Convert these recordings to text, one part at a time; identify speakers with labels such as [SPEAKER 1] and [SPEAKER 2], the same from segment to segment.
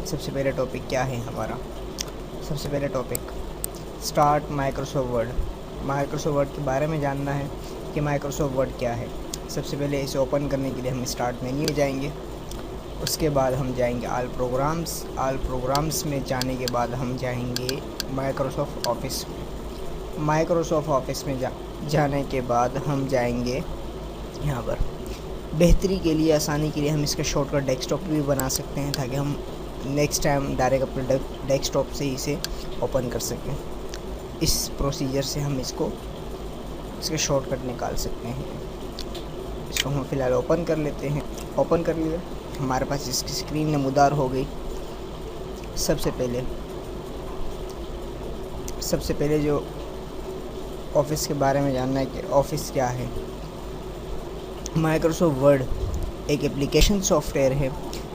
[SPEAKER 1] सबसे पहले टॉपिक क्या है हमारा? सबसे पहले topic start Microsoft word. Microsoft word के बारे में जानना है कि माइक्रोसॉफ्ट वर्ड क्या है। सबसे पहले इसे ओपन करने के लिए हम स्टार्ट मेन्यू में जाएंगे। उसके बाद हम जाएंगे ऑल प्रोग्राम्स। ऑल प्रोग्राम्स में जाने के बाद हम जाएंगे माइक्रोसॉफ्ट ऑफिस। माइक्रोसॉफ्ट ऑफिस में जाने के बाद हम जाएंगे यहाँ पर। बेहतरी के लिए, आसानी के लिए हम इसका शॉर्टकट डेस्कटॉप भी बना सकते हैं ताकि हम नेक्स्ट टाइम डायरेक्ट अपने डेस्कटॉप से इसे ओपन कर सकें। इस प्रोसीजर से हम इसका शॉर्टकट निकाल सकते हैं। इसको हम फ़िलहाल ओपन कर लेते हैं। ओपन कर लिया, हमारे पास इसकी स्क्रीन नमूदार हो गई। सबसे पहले जो ऑफिस के बारे में जानना है कि ऑफिस क्या है। माइक्रोसॉफ्ट वर्ड एक एप्लीकेशन सॉफ्टवेयर है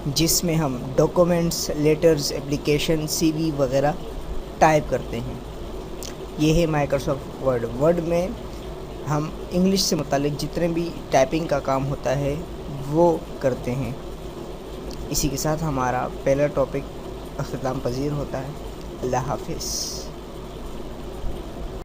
[SPEAKER 1] जिसमें हम डॉक्यूमेंट्स, लेटर्स, एप्लीकेशन, सीवी वगैरह टाइप करते हैं। ये है माइक्रोसॉफ्ट वर्ड। वर्ड में हम इंग्लिश से मुतालिक जितने भी टाइपिंग का काम होता है वो करते हैं। इसी के साथ हमारा पहला टॉपिक अख्ताम पजीर होता है। अल्लाह हाफिज़।